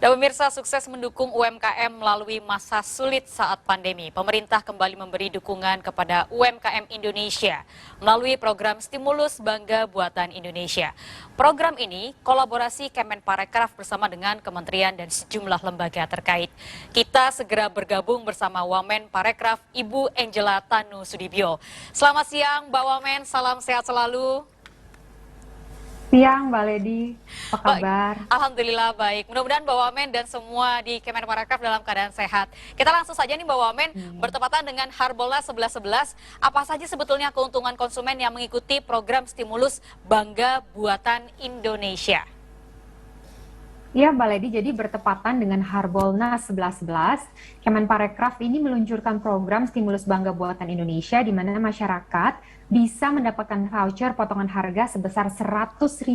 Dan pemirsa, sukses mendukung UMKM melalui masa sulit saat pandemi. Pemerintah kembali memberi dukungan kepada UMKM Indonesia melalui program stimulus Bangga Buatan Indonesia. Program ini kolaborasi Kemenparekraf bersama dengan kementerian dan sejumlah lembaga terkait. Kita segera bergabung bersama Wamen Parekraf Ibu Angela Tanu Sudibyo. Selamat siang Mbak Wamen, salam sehat selalu. Siang Mbak Lady, apa kabar? Alhamdulillah baik. Mudah-mudahan Mbak Wamen dan semua di Kemenparekraf dalam keadaan sehat. Kita langsung saja nih Mbak Wamen, bertepatan dengan Harbolnas 11.11, apa saja sebetulnya keuntungan konsumen yang mengikuti program stimulus Bangga Buatan Indonesia? Iya Mbak Lady, jadi bertepatan dengan Harbolnas 11.11, Kemenparekraf ini meluncurkan program stimulus Bangga Buatan Indonesia di mana masyarakat bisa mendapatkan voucher potongan harga sebesar Rp100.000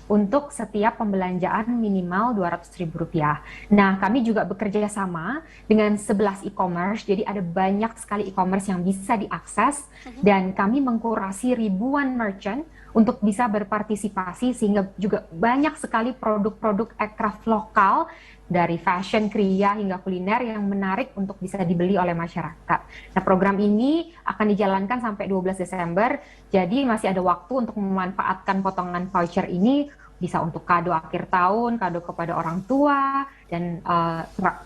untuk setiap pembelanjaan minimal Rp200.000. Nah, kami juga bekerja sama dengan 11 e-commerce, jadi ada banyak sekali e-commerce yang bisa diakses dan kami mengkurasi ribuan merchant untuk bisa berpartisipasi sehingga juga banyak sekali produk-produk aircraft lokal dari fashion, kriya, hingga kuliner yang menarik untuk bisa dibeli oleh masyarakat. Nah, program ini akan dijalankan sampai 12 Desember, jadi masih ada waktu untuk memanfaatkan potongan voucher ini, bisa untuk kado akhir tahun, kado kepada orang tua, dan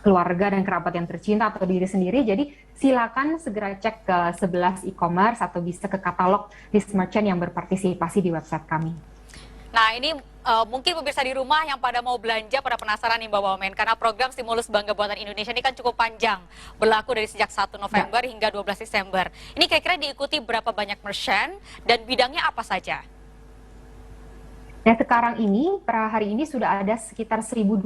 keluarga dan kerabat yang tercinta atau diri sendiri. Jadi silakan segera cek ke 11 e-commerce atau bisa ke katalog list merchant yang berpartisipasi di website kami. Nah ini mungkin pemirsa di rumah yang pada mau belanja pada penasaran nih Mbak Wamen, karena program stimulus Bangga Buatan Indonesia ini kan cukup panjang, berlaku dari sejak 1 November hingga 12 Desember. Ini kira-kira diikuti berapa banyak merchant dan bidangnya apa saja? Nah, sekarang ini, per hari ini sudah ada sekitar 1.200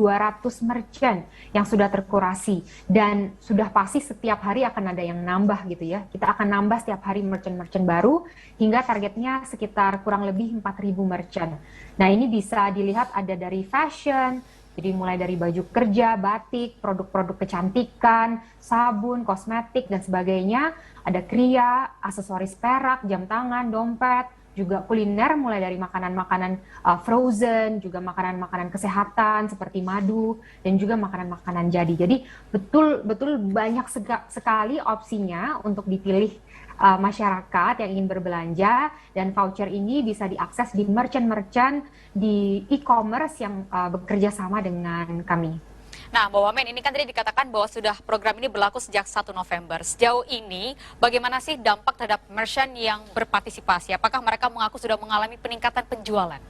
merchant yang sudah terkurasi. Dan sudah pasti setiap hari akan ada yang nambah gitu ya. Kita akan nambah setiap hari merchant-merchant baru, hingga targetnya sekitar kurang lebih 4.000 merchant. Nah, ini bisa dilihat ada dari fashion, jadi mulai dari baju kerja, batik, produk-produk kecantikan, sabun, kosmetik, dan sebagainya. Ada kriya, aksesoris perak, jam tangan, dompet, juga kuliner mulai dari makanan-makanan frozen, juga makanan-makanan kesehatan seperti madu, dan juga makanan-makanan jadi. Jadi betul-betul banyak sekali opsinya untuk dipilih masyarakat yang ingin berbelanja, dan voucher ini bisa diakses di merchant-merchant di e-commerce yang bekerja sama dengan kami. Nah, Mbak Wamen, ini kan tadi dikatakan bahwa sudah program ini berlaku sejak 1 November. Sejauh ini, bagaimana sih dampak terhadap merchant yang berpartisipasi? Apakah mereka mengaku sudah mengalami peningkatan penjualan?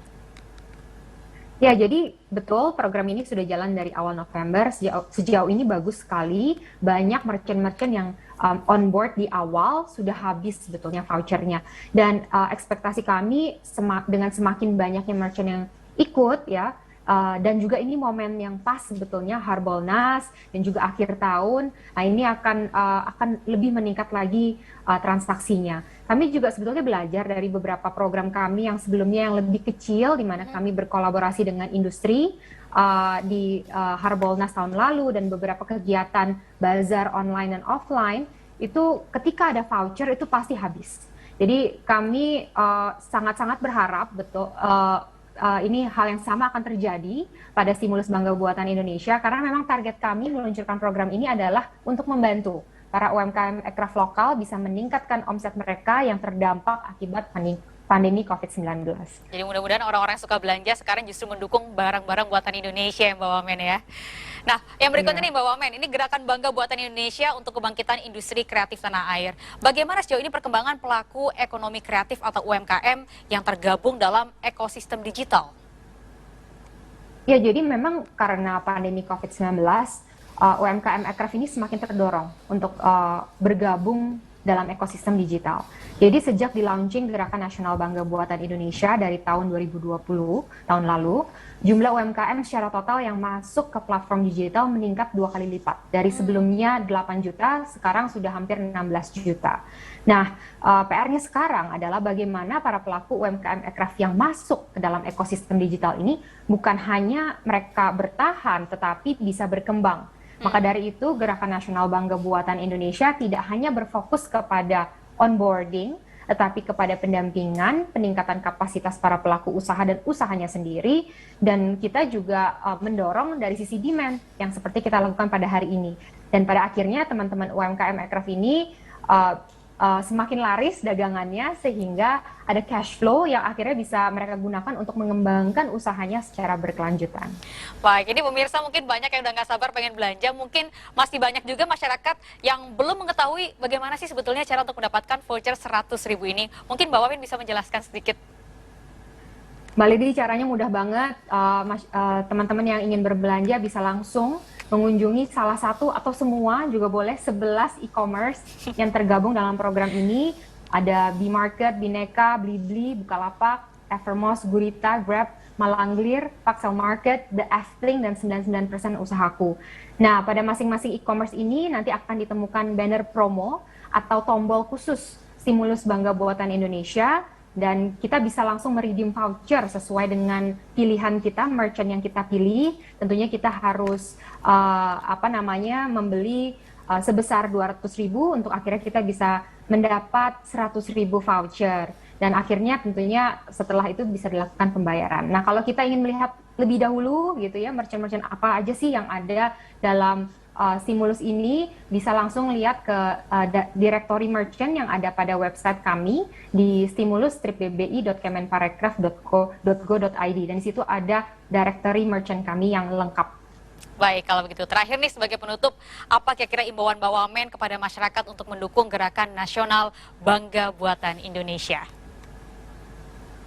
Ya, jadi betul program ini sudah jalan dari awal November. Sejauh ini bagus sekali. Banyak merchant-merchant yang on board di awal sudah habis sebetulnya vouchernya. Dan ekspektasi kami dengan semakin banyaknya merchant yang ikut ya, dan juga ini momen yang pas sebetulnya Harbolnas dan juga akhir tahun, nah ini akan lebih meningkat lagi transaksinya. Kami juga sebetulnya belajar dari beberapa program kami yang sebelumnya yang lebih kecil, di mana kami berkolaborasi dengan industri di Harbolnas tahun lalu, dan beberapa kegiatan bazar online dan offline, itu ketika ada voucher itu pasti habis. Jadi kami sangat-sangat berharap betul ini hal yang sama akan terjadi pada stimulus Bangga Buatan Indonesia, karena memang target kami meluncurkan program ini adalah untuk membantu para UMKM aircraft lokal bisa meningkatkan omset mereka yang terdampak akibat pandemi COVID-19. Jadi mudah-mudahan orang-orang yang suka belanja sekarang justru mendukung barang-barang buatan Indonesia ya Mbak Wamen ya. Nah, yang berikutnya nih Mbak Wamen, ini gerakan Bangga Buatan Indonesia untuk kebangkitan industri kreatif tanah air. Bagaimana sejauh ini perkembangan pelaku ekonomi kreatif atau UMKM yang tergabung dalam ekosistem digital? Ya, jadi memang karena pandemi COVID-19, UMKM aircraft ini semakin terdorong untuk bergabung dalam ekosistem digital. Jadi sejak di-launching Gerakan Nasional Bangga Buatan Indonesia dari tahun 2020, tahun lalu, jumlah UMKM secara total yang masuk ke platform digital meningkat 2 kali lipat. Dari sebelumnya 8 juta, sekarang sudah hampir 16 juta. Nah, PR-nya sekarang adalah bagaimana para pelaku UMKM aircraft yang masuk ke dalam ekosistem digital ini bukan hanya mereka bertahan, tetapi bisa berkembang. Maka dari itu, Gerakan Nasional Bangga Buatan Indonesia tidak hanya berfokus kepada onboarding tetapi kepada pendampingan, peningkatan kapasitas para pelaku usaha dan usahanya sendiri, dan kita juga mendorong dari sisi demand yang seperti kita lakukan pada hari ini. Dan pada akhirnya teman-teman UMKM Aircraft ini semakin laris dagangannya sehingga ada cash flow yang akhirnya bisa mereka gunakan untuk mengembangkan usahanya secara berkelanjutan. Baik, ini pemirsa mungkin banyak yang udah nggak sabar pengen belanja, mungkin masih banyak juga masyarakat yang belum mengetahui bagaimana sih sebetulnya cara untuk mendapatkan voucher 100.000 ini. Mungkin Mbak Wamin bisa menjelaskan sedikit. Mbak Lidi, caranya mudah banget. Teman-teman yang ingin berbelanja bisa langsung mengunjungi salah satu atau semua juga boleh 11 e-commerce yang tergabung dalam program ini. Ada B-Market, Bineka, Blibli, Bukalapak, Evermos, Gurita, Grab, Malanglir, Paxel Market, The Efteling, dan 99% Usahaku. Nah, pada masing-masing e-commerce ini nanti akan ditemukan banner promo atau tombol khusus stimulus Bangga Buatan Indonesia, dan kita bisa langsung meredeem voucher sesuai dengan pilihan kita, merchant yang kita pilih. Tentunya kita harus membeli sebesar 200.000 untuk akhirnya kita bisa mendapat 100.000 voucher. Dan akhirnya tentunya setelah itu bisa dilakukan pembayaran. Nah, kalau kita ingin melihat lebih dahulu gitu ya, merchant-merchant apa aja sih yang ada dalam stimulus ini, bisa langsung lihat ke direktori merchant yang ada pada website kami di stimulus-bbi.kemenparekraf.go.id, dan di situ ada direktori merchant kami yang lengkap. Baik, kalau begitu. Terakhir nih sebagai penutup, apa kira-kira imbauan Mbak Wamen kepada masyarakat untuk mendukung gerakan nasional Bangga Buatan Indonesia?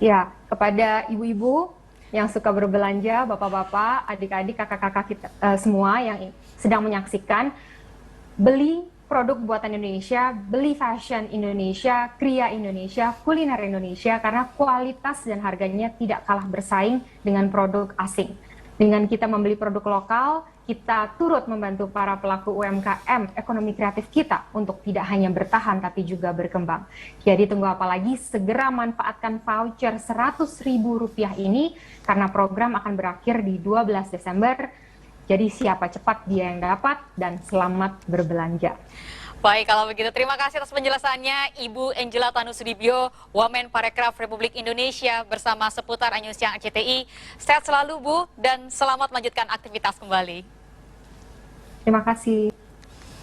Ya, kepada ibu-ibu yang suka berbelanja, bapak-bapak, adik-adik, kakak-kakak kita semua yang sedang menyaksikan, beli produk buatan Indonesia, beli fashion Indonesia, kria Indonesia, kuliner Indonesia, karena kualitas dan harganya tidak kalah bersaing dengan produk asing. Dengan kita membeli produk lokal, kita turut membantu para pelaku UMKM ekonomi kreatif kita untuk tidak hanya bertahan tapi juga berkembang. Jadi tunggu apa lagi, segera manfaatkan voucher Rp100.000 ini karena program akan berakhir di 12 Desember. Jadi siapa cepat dia yang dapat, dan selamat berbelanja. Baik, kalau begitu terima kasih atas penjelasannya Ibu Angela Tanusudibyo, Wamen Parekraf Republik Indonesia bersama seputar Anyus Siang RCTI. Sehat selalu Bu, dan selamat melanjutkan aktivitas kembali. Terima kasih.